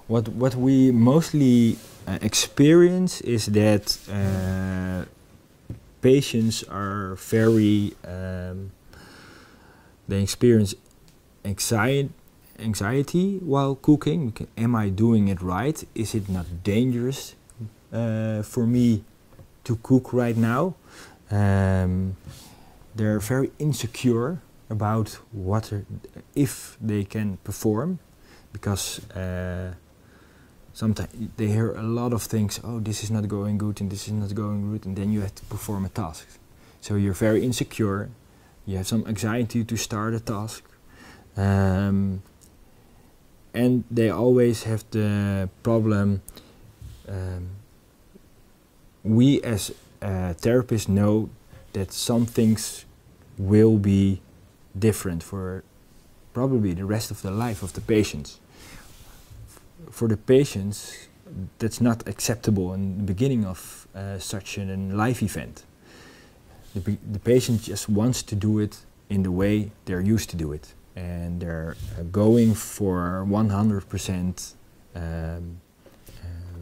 What we mostly experience is that patients are very they experience anxiety while cooking. Am I doing it right? Is it not dangerous for me to cook right now? They're very insecure about if they can perform, because sometimes they hear a lot of things. Oh, this is not going good, and this is not going good, and then you have to perform a task. So you're very insecure. You have some anxiety to start a task, and they always have the problem. We as therapists know that some things will be different for probably the rest of the life of the patients. For the patients, that's not acceptable in the beginning of such a life event. The patient just wants to do it in the way they're used to do it, and they're going for 100%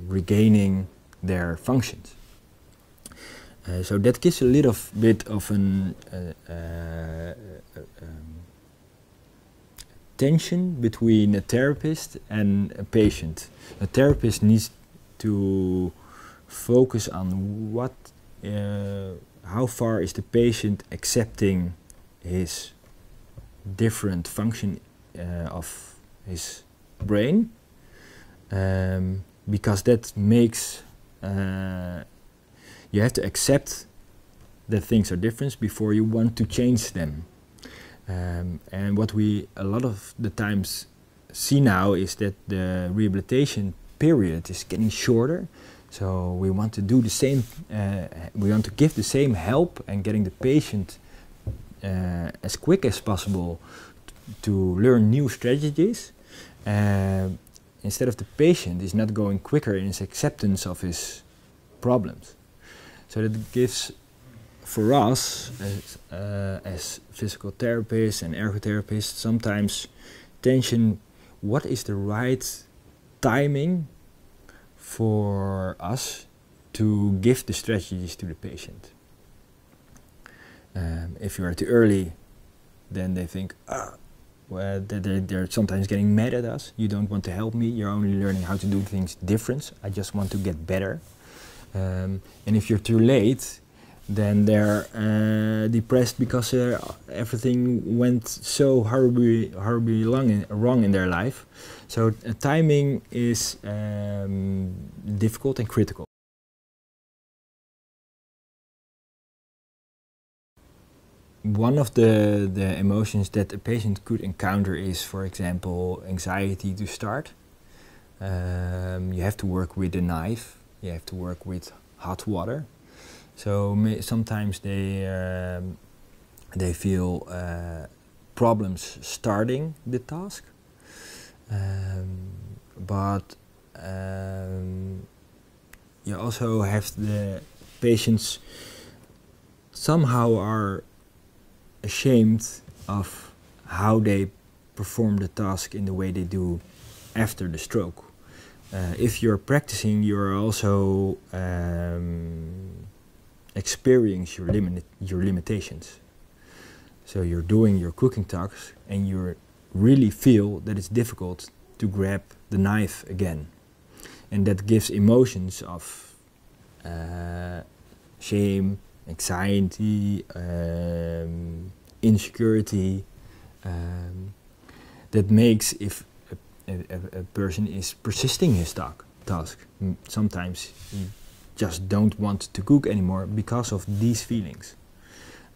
regaining their functions. So that gives a little bit of an tension between a therapist and a patient. A therapist needs to focus on how far is the patient accepting his different function of his brain, because that makes you have to accept that things are different before you want to change them. And what we a lot of the times see now is that the rehabilitation period is getting shorter. So we want to do the same, we want to give the same help and getting the patient as quick as possible to learn new strategies. Instead of the patient is not going quicker in his acceptance of his problems. So that gives, for us as physical therapists and ergotherapists, sometimes tension. What is the right timing for us to give the strategies to the patient? If you are too early, then they think, well, they're sometimes getting mad at us. You don't want to help me. You're only learning how to do things different. I just want to get better. And if you're too late, then they're depressed because everything went so horribly wrong in their life. So timing is difficult and critical. One of the emotions that a patient could encounter is, for example, anxiety to start. You have to work with a knife. You have to work with hot water. So sometimes they feel problems starting the task, but you also have the patients somehow are ashamed of how they perform the task in the way they do after the stroke. If you're practicing, you're also experience your limitations. So you're doing your cooking tasks and you really feel that it's difficult to grab the knife again. And that gives emotions of shame, anxiety, insecurity, that makes if a person is persisting his task. Sometimes he just don't want to cook anymore because of these feelings.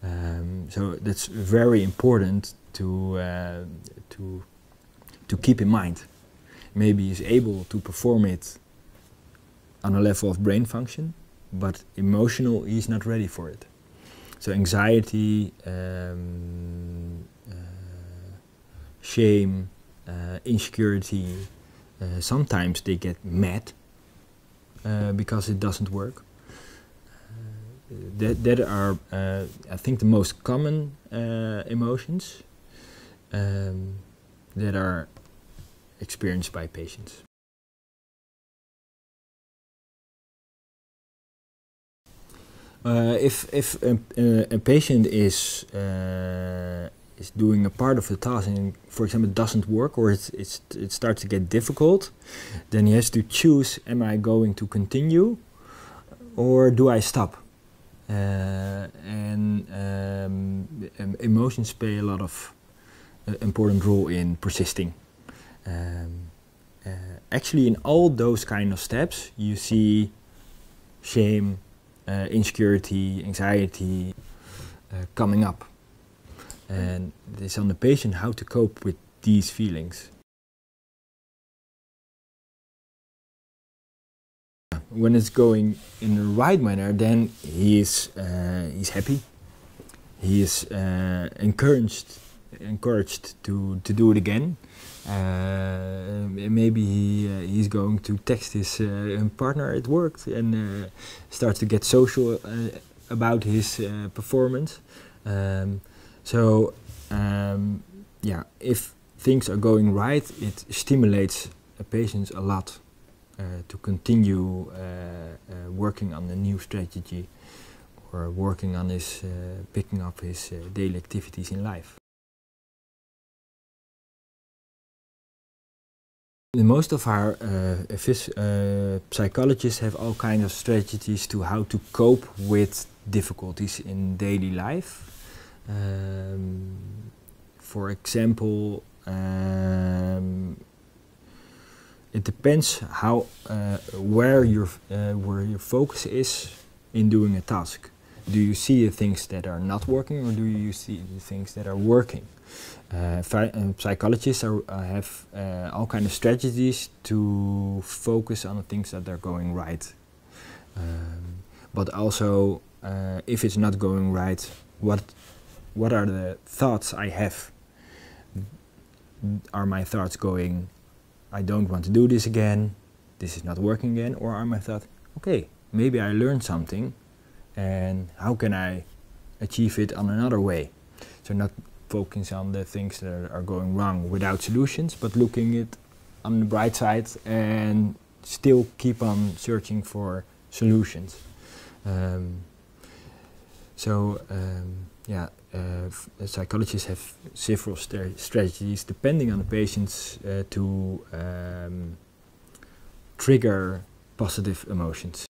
So that's very important to keep in mind. Maybe he's able to perform it on a level of brain function, but emotional he's not ready for it. So anxiety, shame, insecurity, sometimes they get mad because it doesn't work. That are, I think, the most common emotions that are experienced by patients. If a patient is doing a part of the task and, for example, it doesn't work or it starts to get difficult, then he has to choose: am I going to continue or do I stop? Emotions play a lot of important role in persisting. Actually, in all those kind of steps, you see shame, insecurity, anxiety coming up. And it's on the patient how to cope with these feelings. When it's going in the right manner, then he's happy. He is encouraged to do it again. Maybe he's going to text his partner at work and start to get social about his performance. Yeah, if things are going right, it stimulates a patient a lot to continue working on a new strategy or working on his picking up his daily activities in life. Most of our psychologists have all kinds of strategies to how to cope with difficulties in daily life. For example, it depends how where your focus is in doing a task. Do you see the things that are not working, or do you see the things that are working? Psychologists have all kinds of strategies to focus on the things that are going right. But also, if it's not going right, what are the thoughts I have? Are my thoughts going, I don't want to do this again, this is not working again? Or are my thoughts, okay, maybe I learned something, and how can I achieve it on another way? So not focus on the things that are going wrong without solutions, but looking it on the bright side and still keep on searching for solutions. Psychologists have several strategies depending on the patients to trigger positive emotions.